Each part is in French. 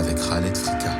avec Khaled Fika.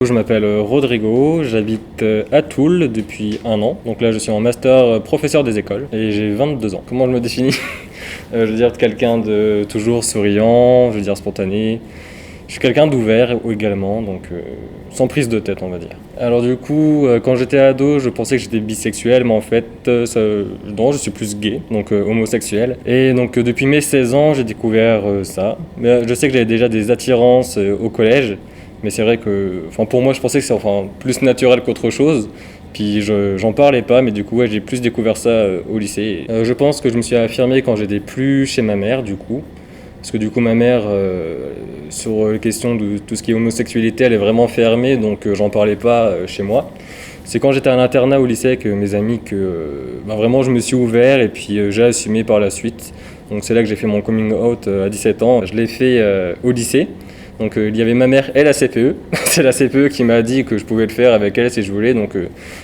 Je m'appelle Rodrigo, j'habite à Toul depuis 1 an. Donc là je suis en master professeur des écoles et j'ai 22 ans. Comment je me définis? Je veux dire quelqu'un de toujours souriant, je veux dire spontané. Je suis quelqu'un d'ouvert également, donc sans prise de tête on va dire. Alors du coup, quand j'étais ado, je pensais que j'étais bisexuel, mais en fait, non, je suis plus gay, donc homosexuel. Et donc depuis mes 16 ans, j'ai découvert ça. Mais je sais que j'avais déjà des attirances au collège. Mais c'est vrai que, pour moi, je pensais que c'est plus naturel qu'autre chose. Puis j'en parlais pas, mais du coup, ouais, j'ai plus découvert ça au lycée. Je pense que je me suis affirmé quand j'étais plus chez ma mère, du coup. Parce que du coup, ma mère, sur les questions de tout ce qui est homosexualité, elle est vraiment fermée, donc j'en parlais pas chez moi. C'est quand j'étais à l'internat au lycée avec mes amis que vraiment je me suis ouvert et puis j'ai assumé par la suite. Donc c'est là que j'ai fait mon coming out à 17 ans. Je l'ai fait au lycée. Donc il y avait ma mère et la CPE. C'est la CPE qui m'a dit que je pouvais le faire avec elle si je voulais. Donc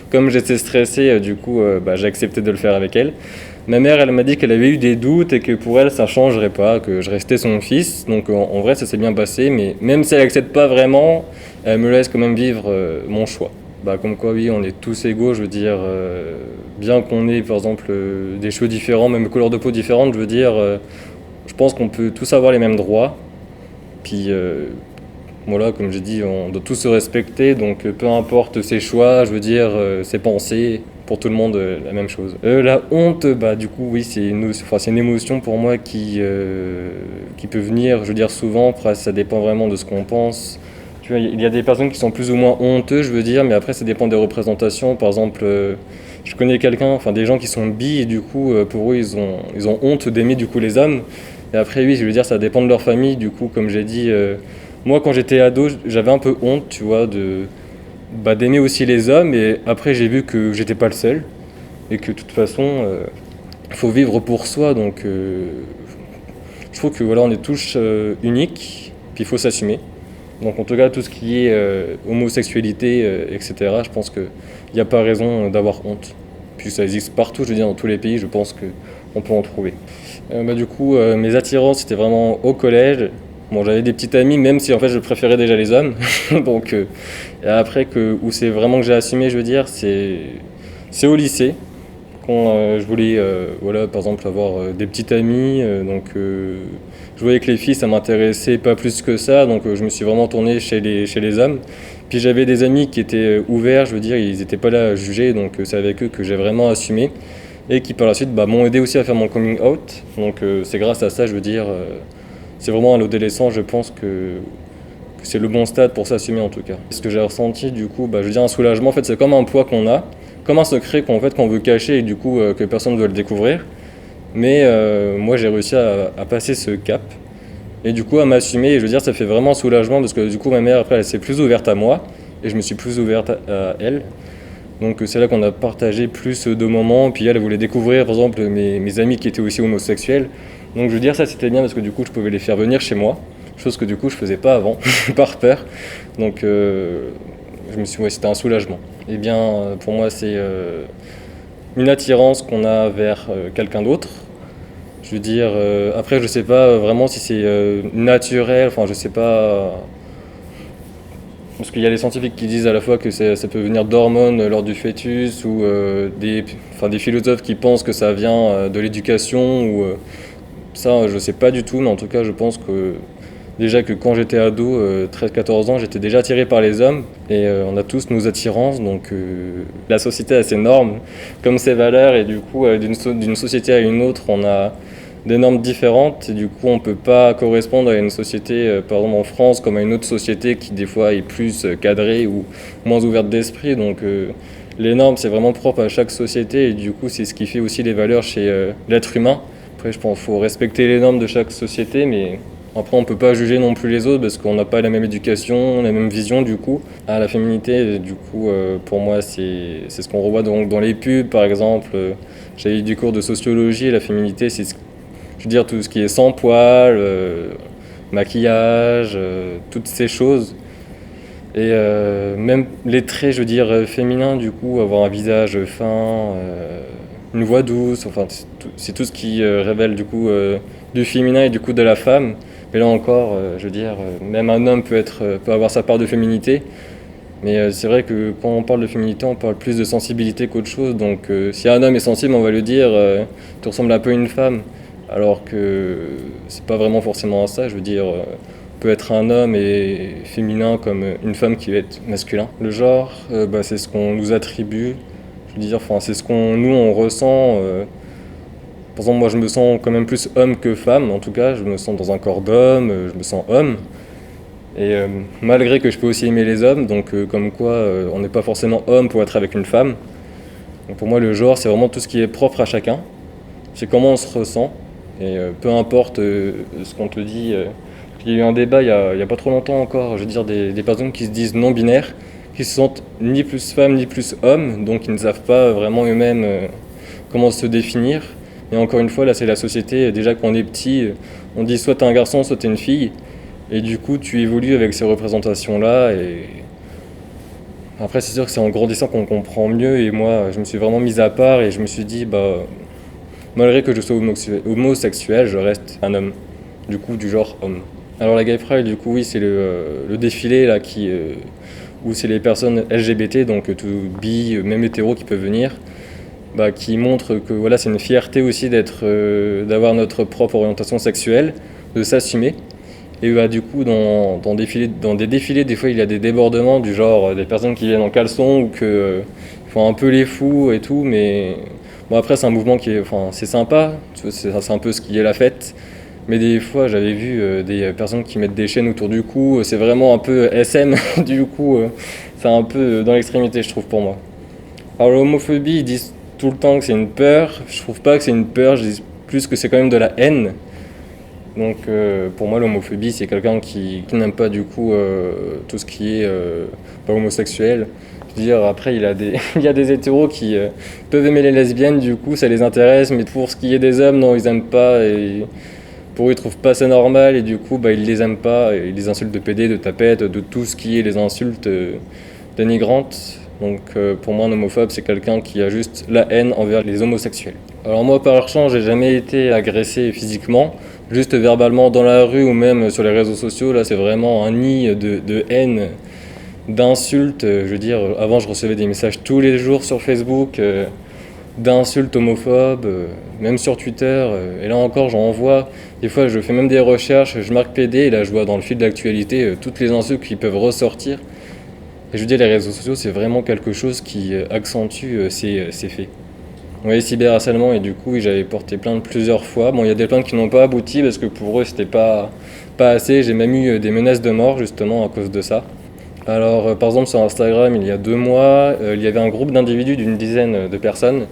comme j'étais stressé, du coup j'ai accepté de le faire avec elle. Ma mère, elle m'a dit qu'elle avait eu des doutes et que pour elle ça changerait pas, que je restais son fils. Donc en vrai ça s'est bien passé, mais même si elle accepte pas vraiment, elle me laisse quand même vivre mon choix. Comme quoi oui, on est tous égaux, je veux dire, bien qu'on ait par exemple des cheveux différents, même couleurs de peau différentes, je veux dire, je pense qu'on peut tous avoir les mêmes droits. Puis voilà, comme j'ai dit, on doit tous se respecter, donc peu importe ses choix, je veux dire, ses pensées, pour tout le monde, la même chose. La honte, du coup, oui, c'est une émotion pour moi qui peut venir, je veux dire, souvent, après ça dépend vraiment de ce qu'on pense. Tu vois, il y a des personnes qui sont plus ou moins honteux, je veux dire, mais après ça dépend des représentations. Par exemple, je connais des gens qui sont bi, et du coup, pour eux, ils ont honte d'aimer du coup les hommes. Et après, oui, je veux dire, ça dépend de leur famille. Du coup, comme j'ai dit, moi, quand j'étais ado, j'avais un peu honte, tu vois, d'aimer aussi les hommes. Et après, j'ai vu que j'étais pas le seul. Et que de toute façon, il faut vivre pour soi. Donc, je trouve que voilà, on est tous uniques. Puis il faut s'assumer. Donc, en tout cas, tout ce qui est homosexualité, etc., je pense qu'il n'y a pas raison d'avoir honte. Puis ça existe partout, je veux dire, dans tous les pays, je pense qu'on peut en trouver. Du coup, mes attirances, c'était vraiment au collège. Bon, j'avais des petites amies, même si en fait je préférais déjà les hommes. Donc, et après, où c'est vraiment que j'ai assumé, je veux dire, c'est au lycée. Quand je voulais, voilà, par exemple, avoir des petites amies. Je voyais que les filles, ça m'intéressait pas plus que ça. Donc, je me suis vraiment tourné chez les hommes. Puis j'avais des amis qui étaient ouverts, je veux dire, ils n'étaient pas là à juger. Donc, c'est avec eux que j'ai vraiment assumé. Et qui par la suite m'ont aidé aussi à faire mon coming out. Donc c'est grâce à ça, je veux dire, c'est vraiment à l'adolescent, je pense que c'est le bon stade pour s'assumer en tout cas. Ce que j'ai ressenti du coup, je veux dire un soulagement, en fait c'est comme un poids qu'on a, comme un secret qu'on veut cacher et du coup que personne ne doit le découvrir. Mais moi j'ai réussi à passer ce cap et du coup à m'assumer et je veux dire ça fait vraiment un soulagement parce que du coup ma mère après elle s'est plus ouverte à moi et je me suis plus ouverte à elle. Donc c'est là qu'on a partagé plus de moments, puis elle voulait découvrir par exemple mes amis qui étaient aussi homosexuels. Donc je veux dire ça c'était bien parce que du coup je pouvais les faire venir chez moi, chose que du coup je faisais pas avant, par peur. Donc c'était un soulagement. Et bien pour moi c'est une attirance qu'on a vers quelqu'un d'autre. Je veux dire, après je sais pas vraiment si c'est naturel, je sais pas... Parce qu'il y a les scientifiques qui disent à la fois que ça peut venir d'hormones lors du fœtus ou des philosophes qui pensent que ça vient de l'éducation ou ça je sais pas du tout, mais en tout cas je pense que déjà que quand j'étais ado, 13-14 ans, j'étais déjà attiré par les hommes et on a tous nos attirances, donc la société a ses normes comme ses valeurs et du coup d'une société à une autre on a des normes différentes et du coup on peut pas correspondre à une société, par exemple en France, comme à une autre société qui des fois est plus cadrée ou moins ouverte d'esprit. Donc les normes c'est vraiment propre à chaque société et du coup c'est ce qui fait aussi les valeurs chez l'être humain. Après je pense qu'il faut respecter les normes de chaque société mais Après, on peut pas juger non plus les autres parce qu'on n'a pas la même éducation, la même vision du coup. Ah, la féminité, du coup, pour moi, c'est ce qu'on revoit dans les pubs, par exemple. J'ai eu du cours de sociologie et la féminité, je veux dire, tout ce qui est sans poil, maquillage, toutes ces choses. Et même les traits, je veux dire, féminins, du coup, avoir un visage fin, une voix douce, enfin, c'est tout ce qui révèle du coup du féminin et du coup de la femme. Mais là encore, je veux dire, même un homme peut avoir sa part de féminité. Mais c'est vrai que quand on parle de féminité, on parle plus de sensibilité qu'autre chose. Donc si un homme est sensible, on va lui dire tu ressembles un peu à une femme. Alors que c'est pas vraiment forcément à ça. Je veux dire, peut être un homme et féminin comme une femme qui va être masculin. Le genre, c'est ce qu'on nous attribue. Je veux dire, enfin, c'est ce qu'on nous on ressent. Par exemple, moi je me sens quand même plus homme que femme. En tout cas, je me sens dans un corps d'homme, je me sens homme. Et malgré que je peux aussi aimer les hommes, donc comme quoi on n'est pas forcément homme pour être avec une femme. Donc pour moi le genre c'est vraiment tout ce qui est propre à chacun. C'est comment on se ressent. Et peu importe ce qu'on te dit. Il y a eu un débat il y a pas trop longtemps encore, je veux dire des personnes qui se disent non binaires, qui se sentent ni plus femmes ni plus hommes, donc ils ne savent pas vraiment eux-mêmes comment se définir. Et encore une fois là c'est la société, déjà quand on est petit, on dit soit t'es un garçon soit t'es une fille. Et du coup, tu évolues avec ces représentations-là. Et après, c'est sûr que c'est en grandissant qu'on comprend mieux. Et moi, je me suis vraiment mis à part et je me suis dit, malgré que je sois homosexuel, je reste un homme. Du coup, du genre homme. Alors la Gay Pride, du coup, oui, c'est le défilé là où c'est les personnes LGBT, donc tout bi, même hétéro qui peuvent venir, qui montrent que voilà, c'est une fierté aussi d'avoir notre propre orientation sexuelle, de s'assumer. Et du coup, dans des défilés, des fois, il y a des débordements du genre des personnes qui viennent en caleçon ou qui font un peu les fous et tout. Mais bon, après, c'est un mouvement c'est sympa. Tu vois, c'est un peu ce qui est la fête. Mais des fois, j'avais vu des personnes qui mettent des chaînes autour du cou. C'est vraiment un peu SM. Du coup, c'est un peu dans l'extrémité, je trouve, pour moi. Alors, l'homophobie, ils disent tout le temps que c'est une peur. Je trouve pas que c'est une peur. Je dis plus que c'est quand même de la haine. Donc pour moi l'homophobie c'est quelqu'un qui n'aime pas du coup tout ce qui est pas homosexuel. Je veux dire après il y a des hétéros qui peuvent aimer les lesbiennes du coup ça les intéresse mais pour ce qui est des hommes non ils aiment pas et pour eux ils trouvent pas ça normal et du coup ils les aiment pas et ils les insultent de pédés, de tapettes, de tout ce qui est les insultes dénigrantes. Donc pour moi un homophobe c'est quelqu'un qui a juste la haine envers les homosexuels. Alors moi par chance j'ai jamais été agressé physiquement. Juste verbalement dans la rue ou même sur les réseaux sociaux, là c'est vraiment un nid de haine, d'insultes. Je veux dire, avant je recevais des messages tous les jours sur Facebook, d'insultes homophobes, même sur Twitter. Et là encore j'en vois. Des fois je fais même des recherches, je marque PD et là je vois dans le fil d'actualité toutes les insultes qui peuvent ressortir. Et je veux dire, les réseaux sociaux c'est vraiment quelque chose qui accentue ces faits. Oui, cyberharcèlement, et du coup, oui, j'avais porté plainte plusieurs fois. Bon, il y a des plaintes qui n'ont pas abouti parce que pour eux, c'était pas assez. J'ai même eu des menaces de mort justement à cause de ça. Alors, par exemple, sur Instagram, il y a 2 mois, il y avait un groupe d'individus d'une dizaine de personnes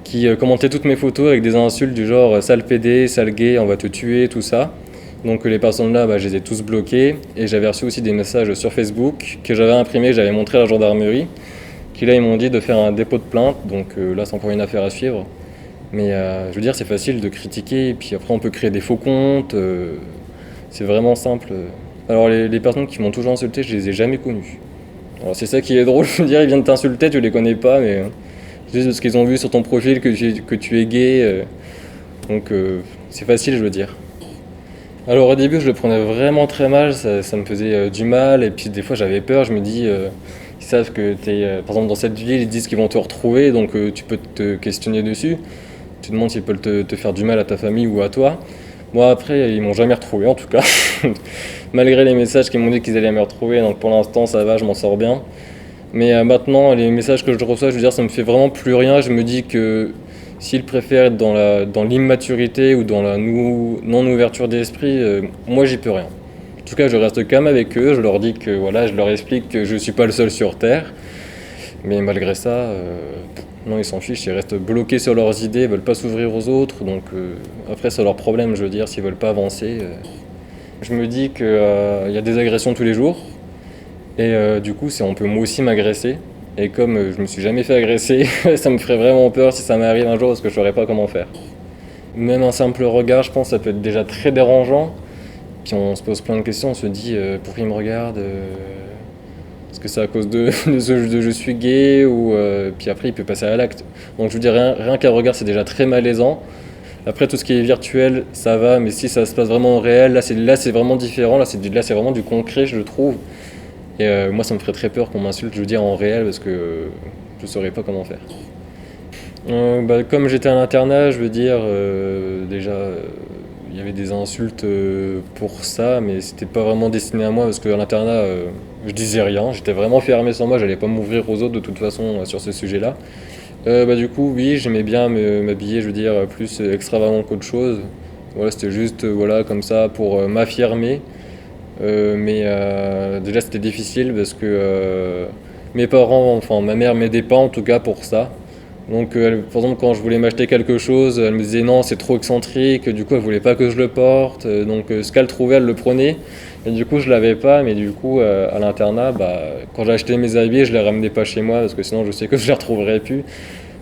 qui commentaient toutes mes photos avec des insultes du genre sale pédé, sale gay, on va te tuer, tout ça. Donc les personnes là, je les ai tous bloquées. Et j'avais reçu aussi des messages sur Facebook que j'avais imprimés, j'avais montré à la gendarmerie. Qui là ils m'ont dit de faire un dépôt de plainte, donc là c'est encore une affaire à suivre. Mais je veux dire c'est facile de critiquer, et puis après on peut créer des faux comptes, c'est vraiment simple. Alors les personnes qui m'ont toujours insulté, je les ai jamais connues. Alors c'est ça qui est drôle, je veux dire ils viennent t'insulter, tu les connais pas, mais juste parce qu'ils ont vu sur ton profil que tu es gay, donc c'est facile je veux dire. Alors au début je le prenais vraiment très mal, ça me faisait du mal, et puis des fois j'avais peur, je me dis... Ils savent que tu es, par exemple dans cette ville, ils disent qu'ils vont te retrouver, donc tu peux te questionner dessus. Tu te demandes s'ils peuvent te faire du mal à ta famille ou à toi. Moi après, ils m'ont jamais retrouvé en tout cas. Malgré les messages qui m'ont dit qu'ils allaient me retrouver, donc pour l'instant ça va, je m'en sors bien. Mais maintenant, les messages que je reçois, je veux dire, ça me fait vraiment plus rien. Je me dis que s'ils préfèrent être dans l'immaturité ou dans la non-ouverture d'esprit, moi j'y peux rien. En tout cas, je reste calme avec eux, je leur dis que voilà, je leur explique que je suis pas le seul sur Terre. Mais malgré ça, non, ils s'en fichent, ils restent bloqués sur leurs idées, ils veulent pas s'ouvrir aux autres. Donc après, c'est leur problème, je veux dire, s'ils veulent pas avancer. Je me dis qu'il y a des agressions tous les jours, et du coup, on peut moi aussi m'agresser. Et comme je me suis jamais fait agresser, ça me ferait vraiment peur si ça m'arrive un jour parce que je saurais pas comment faire. Même un simple regard, je pense, ça peut être déjà très dérangeant. Puis on se pose plein de questions, on se dit pourquoi il me regarde est-ce que c'est à cause de je suis gay ou puis après il peut passer à l'acte. Donc je vous dis rien qu'un regard c'est déjà très malaisant. Après tout ce qui est virtuel ça va, mais si ça se passe vraiment en réel, là c'est vraiment différent, là c'est vraiment du concret je trouve. Et moi ça me ferait très peur qu'on m'insulte, je veux dire en réel parce que je saurais pas comment faire. Comme j'étais à l'internat, je veux dire, déjà, il y avait des insultes pour ça, mais c'était pas vraiment destiné à moi parce qu'à l'internat, je disais rien, j'étais vraiment fermé sur moi, j'allais pas m'ouvrir aux autres de toute façon sur ce sujet-là. Du coup, oui, j'aimais bien m'habiller, je veux dire, plus extravagant qu'autre chose. Voilà, c'était juste, voilà, comme ça, pour m'affirmer. Mais déjà, c'était difficile parce que mes parents, enfin, ma mère m'aidait pas en tout cas pour ça. Donc, par exemple, quand je voulais m'acheter quelque chose, elle me disait non, c'est trop excentrique, du coup, elle voulait pas que je le porte. Donc, ce qu'elle trouvait, elle le prenait. Et du coup, je l'avais pas, mais du coup, à l'internat, quand j'achetais mes habits, je les ramenais pas chez moi parce que sinon, je sais que je les retrouverais plus.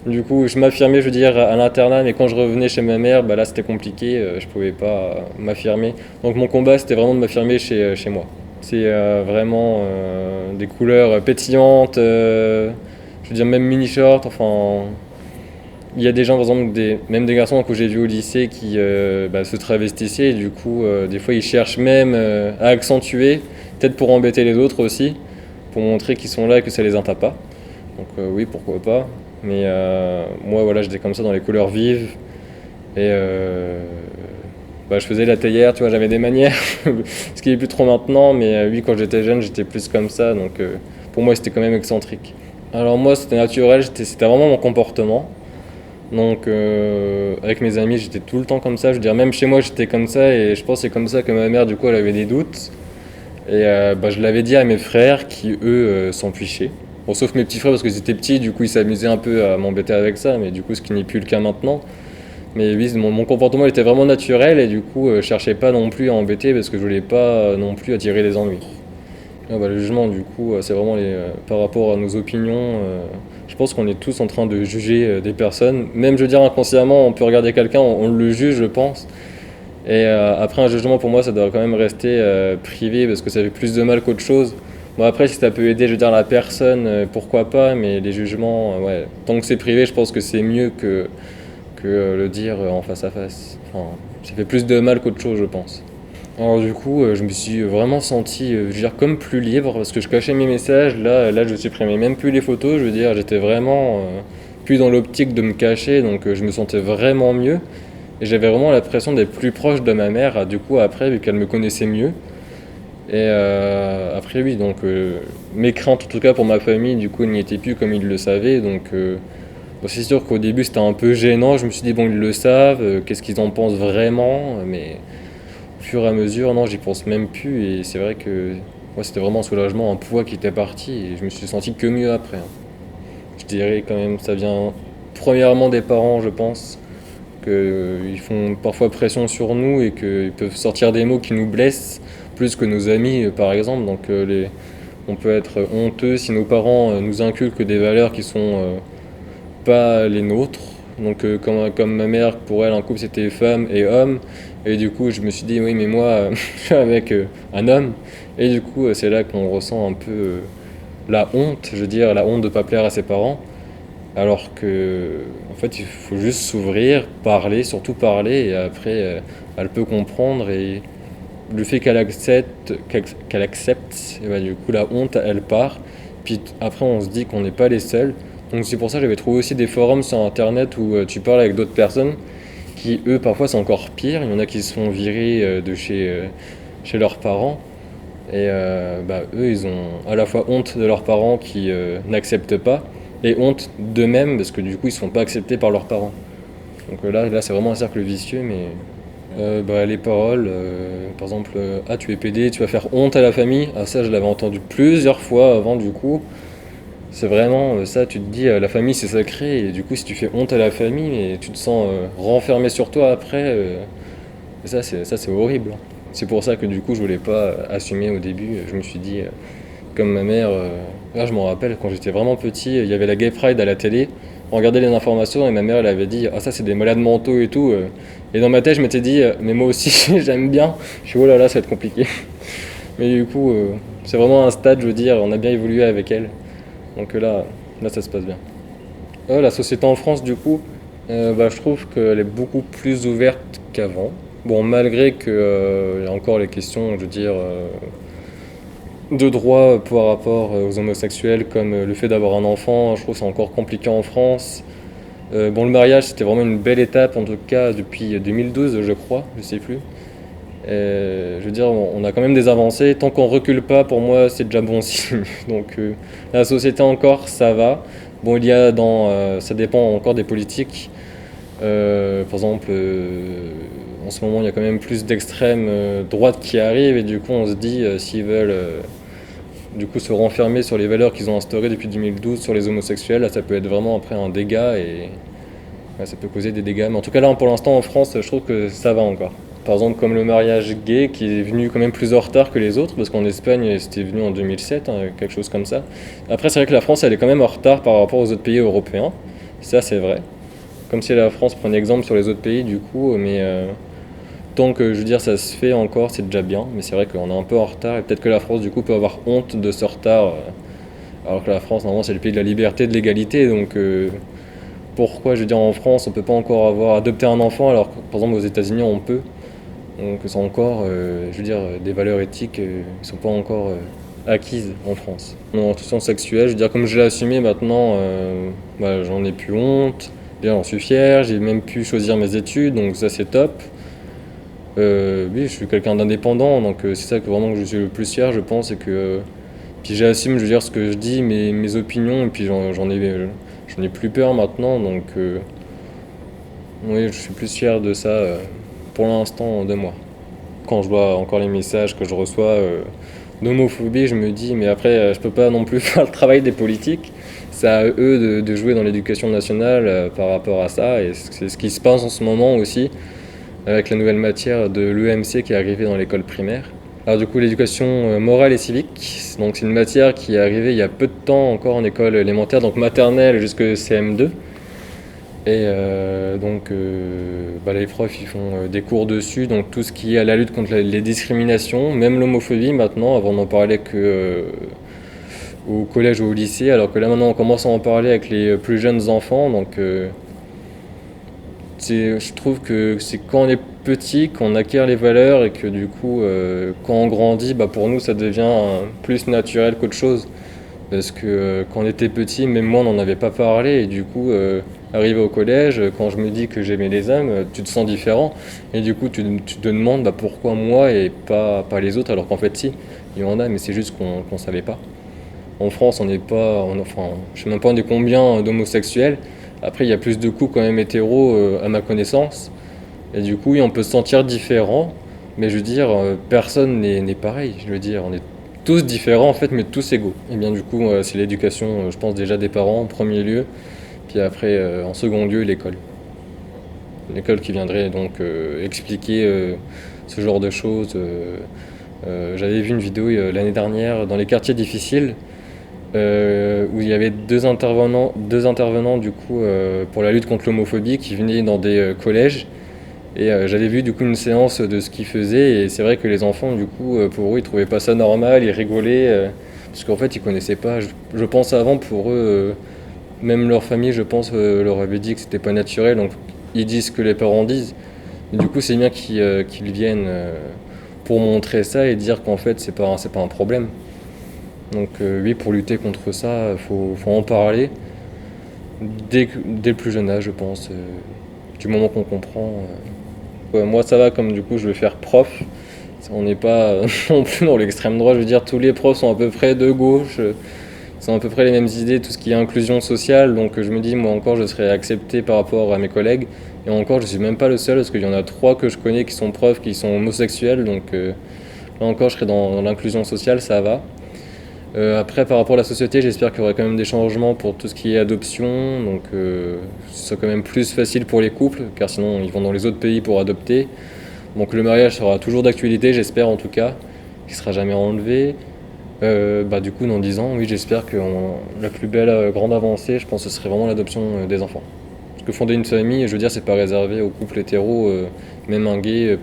Du coup, je m'affirmais, je veux dire, à l'internat, mais quand je revenais chez ma mère, là, c'était compliqué, je pouvais pas m'affirmer. Donc, mon combat, c'était vraiment de m'affirmer chez moi. C'est vraiment des couleurs pétillantes, je veux dire, même mini-short, enfin. Il y a des gens, par exemple, même des garçons que j'ai vus au lycée qui se travestissaient et du coup, des fois, ils cherchent même à accentuer, peut-être pour embêter les autres aussi, pour montrer qu'ils sont là et que ça les intape pas. Donc oui, pourquoi pas. Mais moi, voilà, j'étais comme ça dans les couleurs vives et je faisais la théière, tu vois, j'avais des manières, ce qui est plus trop maintenant, mais oui, quand j'étais jeune, j'étais plus comme ça, donc pour moi, c'était quand même excentrique. Alors moi, c'était naturel, c'était vraiment mon comportement. Donc avec mes amis j'étais tout le temps comme ça, je veux dire même chez moi j'étais comme ça et je pense que c'est comme ça que ma mère du coup elle avait des doutes. Et je l'avais dit à mes frères qui eux s'en fichaient. Bon sauf mes petits frères parce qu'ils étaient petits, du coup ils s'amusaient un peu à m'embêter avec ça, mais du coup ce qui n'est plus le cas maintenant. Mais oui, mon comportement était vraiment naturel et du coup je cherchais pas non plus à embêter parce que je voulais pas non plus attirer les ennuis. Le jugement, du coup, c'est vraiment par rapport à nos opinions. Je pense qu'on est tous en train de juger des personnes. Même, je veux dire, inconsciemment, on peut regarder quelqu'un, on le juge, je pense. Et après, un jugement, pour moi, ça doit quand même rester privé parce que ça fait plus de mal qu'autre chose. Bon, après, si ça peut aider, je veux dire, la personne, pourquoi pas, mais les jugements, ouais. Tant que c'est privé, je pense que c'est mieux que le dire en face à face. Enfin, ça fait plus de mal qu'autre chose, je pense. Alors du coup, je me suis vraiment senti, je veux dire, comme plus libre parce que je cachais mes messages. Là, je supprimais même plus les photos. Je veux dire, j'étais vraiment plus dans l'optique de me cacher, donc je me sentais vraiment mieux. Et j'avais vraiment l'impression d'être plus proche de ma mère, du coup, après, vu qu'elle me connaissait mieux. Et après, oui, donc mes craintes, en tout cas pour ma famille, du coup, n'y étaient plus comme ils le savaient. Donc, c'est sûr qu'au début, c'était un peu gênant. Je me suis dit, bon, ils le savent, qu'est-ce qu'ils en pensent vraiment, mais au fur et à mesure, non, j'y pense même plus. Et c'est vrai que moi, c'était vraiment un soulagement, un poids qui était parti. Et je me suis senti que mieux après, hein. Je dirais quand même, ça vient premièrement des parents, je pense, qu'ils font parfois pression sur nous et qu'ils peuvent sortir des mots qui nous blessent plus que nos amis, par exemple. Donc, on peut être honteux si nos parents nous inculquent des valeurs qui sont pas les nôtres. Donc comme ma mère, pour elle, un couple c'était femme et homme. Et du coup, je me suis dit, oui, mais moi, je suis avec un homme. Et du coup, c'est là qu'on ressent un peu la honte, je veux dire, la honte de ne pas plaire à ses parents. Alors que, en fait, il faut juste s'ouvrir, parler, surtout parler. Et après, elle peut comprendre. Et le fait qu'elle accepte, et du coup, la honte, elle part. Puis après, on se dit qu'on n'est pas les seuls. Donc c'est pour ça que j'avais trouvé aussi des forums sur internet où tu parles avec d'autres personnes qui, eux, parfois c'est encore pire. Il y en a qui se font virer de chez leurs parents. Et eux, ils ont à la fois honte de leurs parents qui n'acceptent pas et honte d'eux-mêmes parce que du coup, ils ne sont pas acceptés par leurs parents. Donc là c'est vraiment un cercle vicieux, mais les paroles, par exemple, ah tu es pédé, tu vas faire honte à la famille. Ah ça, je l'avais entendu plusieurs fois avant du coup. C'est vraiment ça, tu te dis, la famille c'est sacré, et du coup si tu fais honte à la famille, et tu te sens renfermé sur toi après, et ça c'est horrible, hein. C'est pour ça que du coup je voulais pas assumer au début. Je me suis dit, comme ma mère, là je me rappelle quand j'étais vraiment petit, il y avait la Gay Pride à la télé. On regardait les informations et ma mère elle avait dit ah ça c'est des malades mentaux et tout. Et dans ma tête je m'étais dit mais moi aussi j'aime bien. Je suis oh là là ça va être compliqué. Mais du coup c'est vraiment un stade je veux dire on a bien évolué avec elle. Donc là ça se passe bien. La société en France du coup je trouve qu'elle est beaucoup plus ouverte qu'avant. Bon malgré qu'il y a encore les questions je veux dire de droit par rapport aux homosexuels comme le fait d'avoir un enfant, je trouve que c'est encore compliqué en France. Bon, le mariage, c'était vraiment une belle étape, en tout cas depuis 2012, je crois, je sais plus. Je veux dire, on a quand même des avancées. Tant qu'on recule pas, pour moi, c'est déjà bon signe. Donc, la société encore, ça va. Bon, ça dépend encore des politiques. Par exemple, en ce moment, il y a quand même plus d'extrême droite qui arrive, et du coup, on se dit, s'ils veulent du coup se renfermer sur les valeurs qu'ils ont instaurées depuis 2012 sur les homosexuels, là ça peut être vraiment après un dégât et ouais, ça peut causer des dégâts. Mais en tout cas là pour l'instant en France je trouve que ça va encore. Par exemple comme le mariage gay qui est venu quand même plus en retard que les autres parce qu'en Espagne c'était venu en 2007, quelque chose comme ça. Après c'est vrai que la France elle est quand même en retard par rapport aux autres pays européens, ça c'est vrai. Comme si la France prenait exemple sur les autres pays du coup, mais tant que je veux dire ça se fait encore, c'est déjà bien, mais c'est vrai qu'on est un peu en retard et peut-être que la France du coup peut avoir honte de ce retard, alors que la France normalement c'est le pays de la liberté, de l'égalité, donc pourquoi je veux dire en France on peut pas encore avoir adopté un enfant alors que par exemple aux États-Unis on peut, donc c'est encore, je veux dire des valeurs éthiques qui sont pas encore acquises en France. Mon orientation sexuelle, je veux dire comme je l'ai assumé maintenant, j'en ai plus honte, déjà j'en suis fier, j'ai même pu choisir mes études, donc ça c'est top. Oui, je suis quelqu'un d'indépendant, donc c'est ça que vraiment que je suis le plus fier, je pense, et que puis j'assume, je veux dire, ce que je dis, mes opinions, et puis j'en ai plus peur maintenant, donc oui, je suis plus fier de ça pour l'instant de moi. Quand je vois encore les messages que je reçois d'homophobie, je me dis, mais après, je peux pas non plus faire le travail des politiques. C'est à eux de jouer dans l'éducation nationale par rapport à ça, et c'est ce qui se passe en ce moment aussi avec la nouvelle matière de l'EMC qui est arrivée dans l'école primaire. Alors du coup l'éducation morale et civique, donc c'est une matière qui est arrivée il y a peu de temps encore en école élémentaire, donc maternelle jusqu'à CM2. Et les profs ils font des cours dessus, donc tout ce qui est à la lutte contre les discriminations, même l'homophobie maintenant, avant d'en parler que au collège ou au lycée, alors que là maintenant on commence à en parler avec les plus jeunes enfants, donc je trouve que c'est quand on est petit qu'on acquiert les valeurs et que du coup, quand on grandit, pour nous, ça devient plus naturel qu'autre chose. Parce que quand on était petit, même moi, on n'en avait pas parlé. Et du coup, arrivé au collège, quand je me dis que j'aimais les hommes, tu te sens différent. Et du coup, tu te demandes pourquoi moi et pas les autres, alors qu'en fait, si, il y en a, mais c'est juste qu'on ne savait pas. En France, on n'est pas, enfin, je sais même pas on est combien d'homosexuels. Après, il y a plus de coups quand même hétéros à ma connaissance. Et du coup, oui, on peut se sentir différent. Mais je veux dire, personne n'est pareil. Je veux dire, on est tous différents en fait, mais tous égaux. Et bien du coup, c'est l'éducation, je pense déjà des parents en premier lieu. Puis après, en second lieu, l'école. L'école qui viendrait donc expliquer ce genre de choses. J'avais vu une vidéo l'année dernière dans les quartiers difficiles où il y avait deux intervenants du coup pour la lutte contre l'homophobie qui venaient dans des collèges et j'avais vu du coup une séance de ce qu'ils faisaient et c'est vrai que les enfants du coup pour eux ils trouvaient pas ça normal, ils rigolaient parce qu'en fait ils connaissaient pas. Je pense avant pour eux même leur famille je pense leur avait dit que c'était pas naturel donc ils disent ce que les parents disent. Et du coup c'est bien qu'ils viennent pour montrer ça et dire qu'en fait c'est pas un problème. Donc oui, pour lutter contre ça, faut en parler dès le plus jeune âge, je pense, du moment qu'on comprend. Ouais, moi, ça va, comme du coup, je vais faire prof. On n'est pas non plus dans l'extrême droite, je veux dire, tous les profs sont à peu près de gauche, ils ont à peu près les mêmes idées, tout ce qui est inclusion sociale, donc je me dis, moi encore, je serais accepté par rapport à mes collègues. Et encore, je suis même pas le seul, parce qu'il y en a 3 que je connais qui sont profs, qui sont homosexuels, donc là encore, je serais dans l'inclusion sociale, ça va. Après, par rapport à la société, j'espère qu'il y aura quand même des changements pour tout ce qui est adoption, donc ce sera quand même plus facile pour les couples, car sinon ils vont dans les autres pays pour adopter. Donc le mariage sera toujours d'actualité, j'espère en tout cas, qu'il ne sera jamais enlevé. Du coup, dans 10 ans, oui, j'espère que la plus belle grande avancée, je pense que ce serait vraiment l'adoption des enfants. Parce que fonder une famille, je veux dire, c'est pas réservé aux couples hétéros, même un gay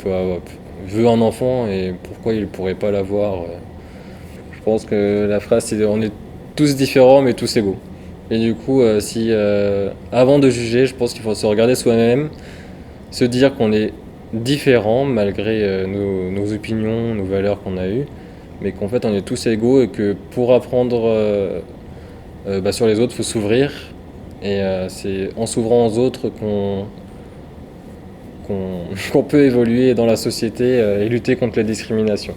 veut un enfant et pourquoi il pourrait pas l'avoir. Je pense que la phrase c'est on est tous différents mais tous égaux. Et du coup, avant de juger, je pense qu'il faut se regarder soi-même, se dire qu'on est différent malgré nos opinions, nos valeurs qu'on a eues, mais qu'en fait on est tous égaux et que pour apprendre sur les autres, il faut s'ouvrir. Et c'est en s'ouvrant aux autres qu'on qu'on peut évoluer dans la société et lutter contre les discriminations.